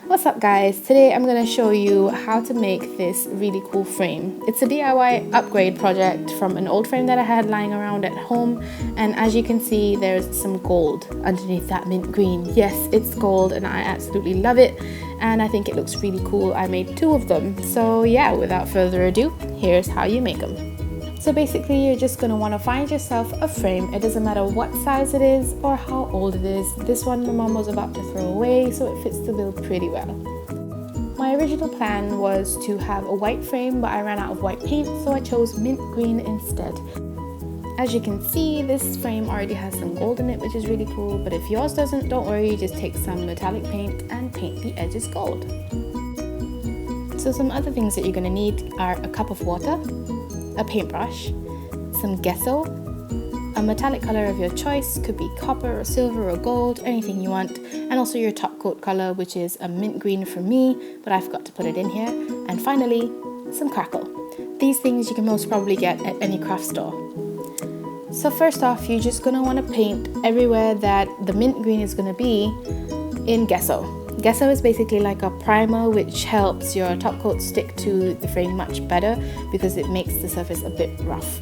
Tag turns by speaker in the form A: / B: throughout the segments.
A: What's up guys? Today I'm going to show you how to make this really cool frame. It's a DIY upgrade project from an old frame that I had lying around at home, and as you can see there's some gold underneath that mint green. Yes, it's gold and I absolutely love it and I think it looks really cool. I made 2 of them. So yeah, without further ado, here's how you make them. So basically you're just going to want to find yourself a frame. It doesn't matter what size it is or how old it is. This one my mom was about to throw away, so it fits the bill pretty well. My original plan was to have a white frame, but I ran out of white paint, so I chose mint green instead. As you can see, this frame already has some gold in it, which is really cool, but if yours doesn't, don't worry, just take some metallic paint and paint the edges gold. So some other things that you're going to need are a cup of water, a paintbrush, some gesso, a metallic color of your choice, could be copper or silver or gold, anything you want, and also your top coat color, which is a mint green for me, but I forgot to put it in here, and finally some crackle. These things you can most probably get at any craft store. So first off, you're just going to want to paint everywhere that the mint green is going to be in gesso. Gesso is basically like a primer which helps your top coat stick to the frame much better because it makes the surface a bit rough.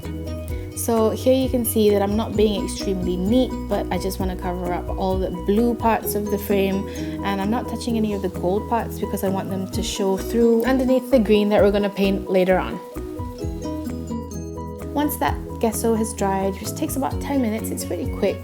A: So here you can see that I'm not being extremely neat, but I just want to cover up all the blue parts of the frame, and I'm not touching any of the gold parts because I want them to show through underneath the green that we're going to paint later on. Once that gesso has dried, which takes about 10 minutes, it's pretty quick,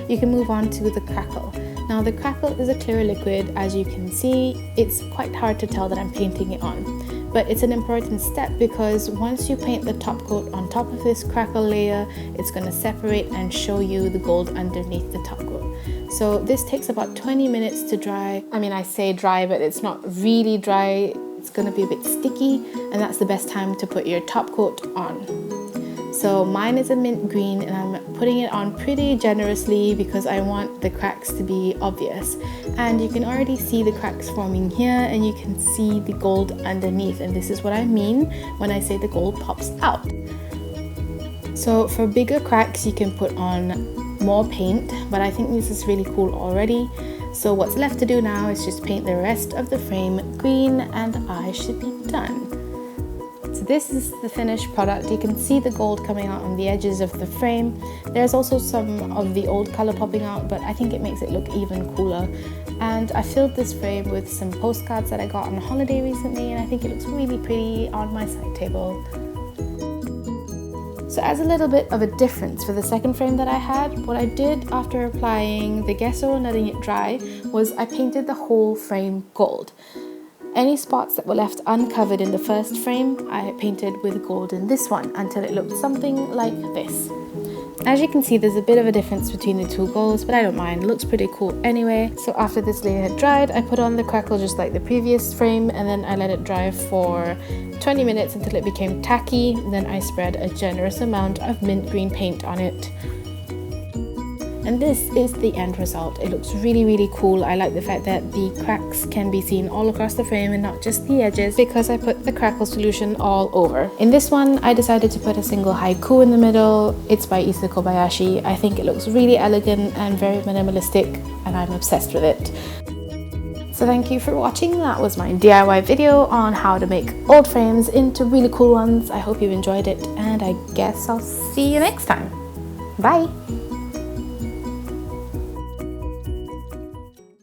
A: you can move on to the crackle. Now the crackle is a clear liquid. As you can see, it's quite hard to tell that I'm painting it on, but it's an important step because once you paint the top coat on top of this crackle layer, it's going to separate and show you the gold underneath the top coat. So this takes about 20 minutes to dry. I mean, I say dry, but it's not really dry. It's going to be a bit sticky, and that's the best time to put your top coat on. So mine is a mint green and I'm putting it on pretty generously because I want the cracks to be obvious. And you can already see the cracks forming here, and you can see the gold underneath, and this is what I mean when I say the gold pops out. So for bigger cracks you can put on more paint, but I think this is really cool already. So what's left to do now is just paint the rest of the frame green and I should be done. So this is the finished product. You can see the gold coming out on the edges of the frame. There's also some of the old color popping out, but I think it makes it look even cooler. And I filled this frame with some postcards that I got on holiday recently, and I think it looks really pretty on my side table. So as a little bit of a difference for the second frame that I had, what I did after applying the gesso and letting it dry was I painted the whole frame gold. Any spots that were left uncovered in the first frame, I painted with gold in this one until it looked something like this. As you can see, there's a bit of a difference between the 2 golds, but I don't mind, it looks pretty cool anyway. So after this layer had dried, I put on the crackle just like the previous frame, and then I let it dry for 20 minutes until it became tacky. Then I spread a generous amount of mint green paint on it. And this is the end result. It looks really, really cool. I like the fact that the cracks can be seen all across the frame and not just the edges because I put the crackle solution all over. In this one, I decided to put a single haiku in the middle. It's by Issa Kobayashi. I think it looks really elegant and very minimalistic, and I'm obsessed with it. So thank you for watching. That was my DIY video on how to make old frames into really cool ones. I hope you enjoyed it, and I guess I'll see you next time. Bye!